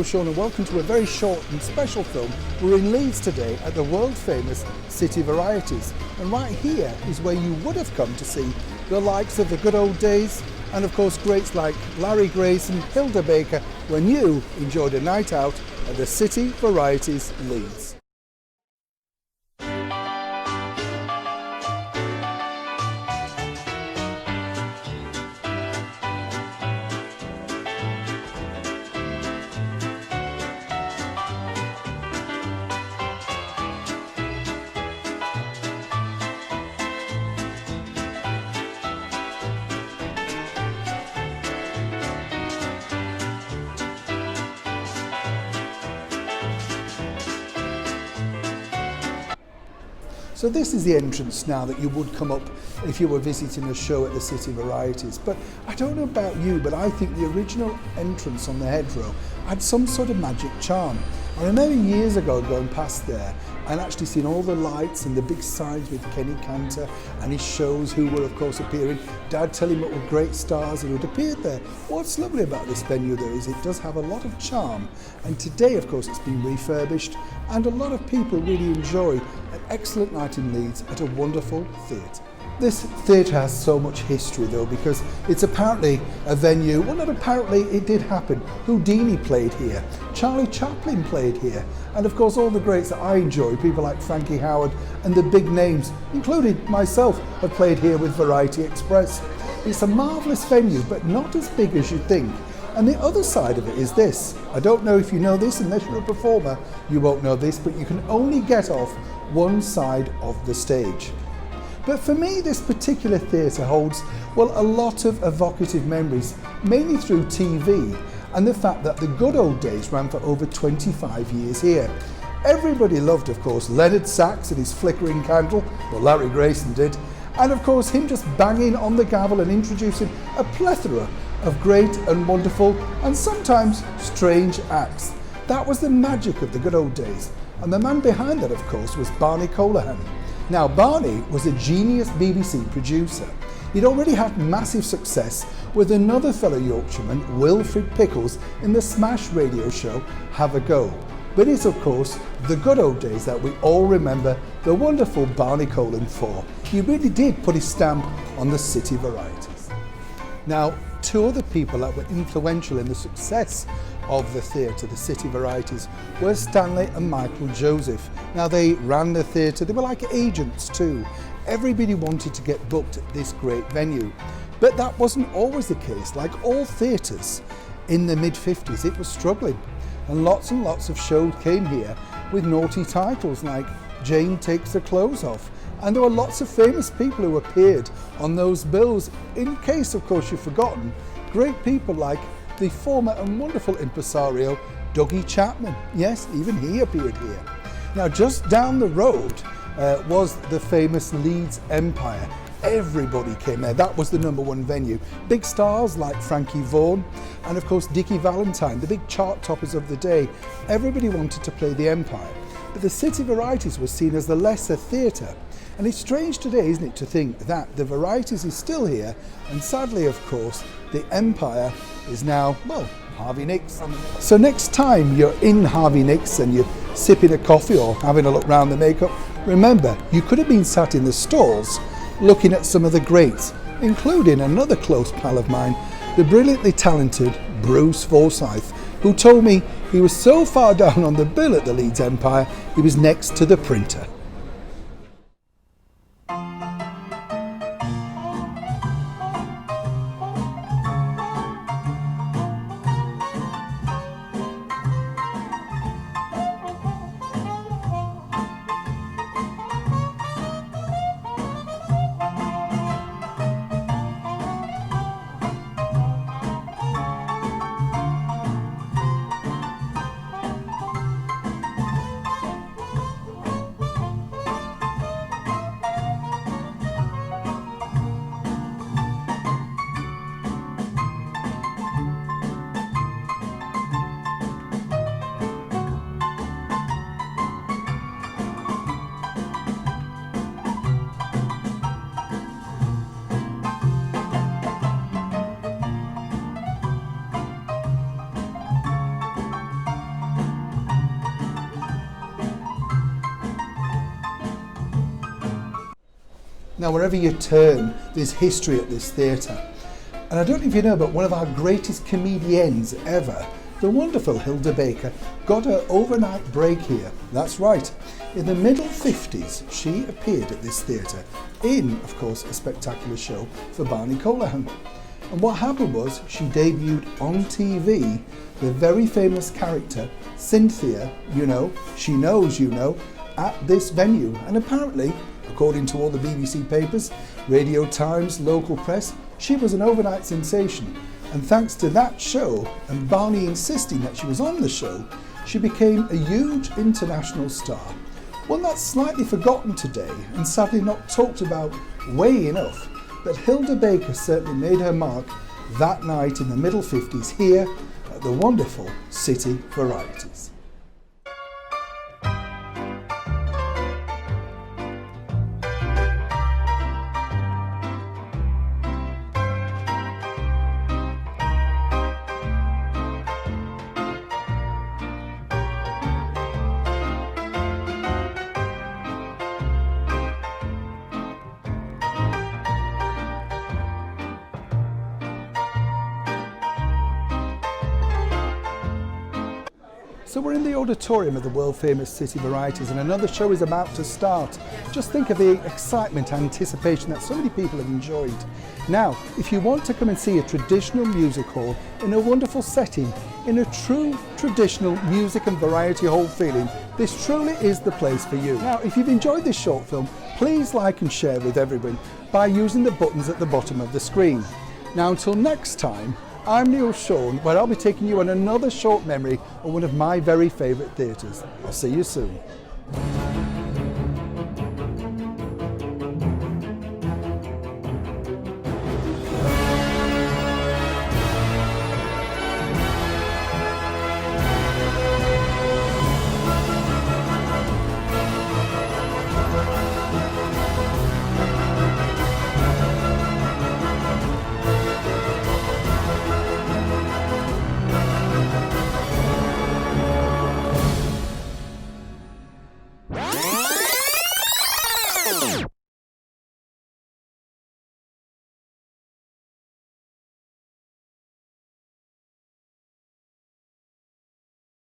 know Sean, and welcome to a very short and special film. We're in Leeds today at the world famous City Varieties, and right here is where you would have come to see the likes of the good old days, and of course greats like Larry Grace and Hilda Baker when you enjoyed a night out at the City Varieties Leeds. So this is the entrance now that you would come up if you were visiting a show at the City Varieties. But I don't know about you, but I think the original entrance on the hedgerow had some sort of magic charm. I remember years ago going past there and actually seeing all the lights and the big signs with Kenny Cantor and his shows who were of course appearing. Dad telling me what were great stars who had appeared there. What's lovely about this venue though is it does have a lot of charm, and today of course it's been refurbished and a lot of people really enjoy an excellent night in Leeds at a wonderful theatre. This theatre has so much history though, because it's apparently a venue, well not apparently, it did happen. Houdini played here, Charlie Chaplin played here, and of course all the greats that I enjoy, people like Frankie Howard and the big names, including myself, have played here with Variety Express. It's a marvellous venue, but not as big as you think. And the other side of it is this. I don't know if you know this, unless you're a performer, you won't know this, but you can only get off one side of the stage. But for me, this particular theatre holds, well, a lot of evocative memories, mainly through TV, and the fact that the good old days ran for over 25 years here. Everybody loved, of course, Leonard Sachs and his flickering candle, well, Larry Grayson did, and of course him just banging on the gavel and introducing a plethora of great and wonderful and sometimes strange acts. That was the magic of the good old days. And the man behind that, of course, was Barney Colohan. Now, Barney was a genius BBC producer. He'd already had massive success with another fellow Yorkshireman, Wilfred Pickles, in the smash radio show Have a Go. But it's, of course, the good old days that we all remember the wonderful Barney Colohan for. He really did put his stamp on the City Varieties. Now, two other people that were influential in the success of the theatre, the City Varieties, were Stanley and Michael Joseph. Now they ran the theatre, they were like agents too. Everybody wanted to get booked at this great venue. But that wasn't always the case. Like all theatres in the mid-50s, it was struggling. And lots of shows came here with naughty titles like Jane Takes Her Clothes Off. And there were lots of famous people who appeared on those bills. In case, of course, you've forgotten, great people like the former and wonderful impresario Dougie Chapman. Yes, even he appeared here. Now, just down the road was the famous Leeds Empire. Everybody came there. That was the #1 venue. Big stars like Frankie Vaughan and, of course, Dickie Valentine, the big chart toppers of the day. Everybody wanted to play the Empire. But the City Varieties was seen as the lesser theatre. And it's strange today, isn't it, to think that the Varieties is still here, and sadly, of course, the Empire is now, well, Harvey Nicks. So next time you're in Harvey Nicks and you're sipping a coffee or having a look round the makeup, remember, you could have been sat in the stalls looking at some of the greats, including another close pal of mine, the brilliantly talented Bruce Forsyth, who told me he was so far down on the bill at the Leeds Empire, he was next to the printer. Now, wherever you turn, there's history at this theatre. And I don't know if you know, but one of our greatest comedians ever, the wonderful Hilda Baker, got her overnight break here. That's right. In the middle 50s, she appeared at this theatre in, of course, a spectacular show for Barney Colahan. And what happened was she debuted on TV the very famous character Cynthia, you know, she knows you know, at this venue. And apparently, according to all the BBC papers, Radio Times, local press, she was an overnight sensation. And thanks to that show and Barney insisting that she was on the show, she became a huge international star. One that's slightly forgotten today and sadly not talked about way enough. But Hilda Baker certainly made her mark that night in the middle 50s here at the wonderful City Varieties. So we're in the auditorium of the world famous City Varieties and another show is about to start. Just think of the excitement and anticipation that so many people have enjoyed. Now, if you want to come and see a traditional music hall in a wonderful setting, in a true traditional music and variety hall feeling, this truly is the place for you. Now, if you've enjoyed this short film, please like and share with everyone by using the buttons at the bottom of the screen. Now, until next time, I'm Neil Sean, where I'll be taking you on another short memory of one of my very favourite theatres. I'll see you soon.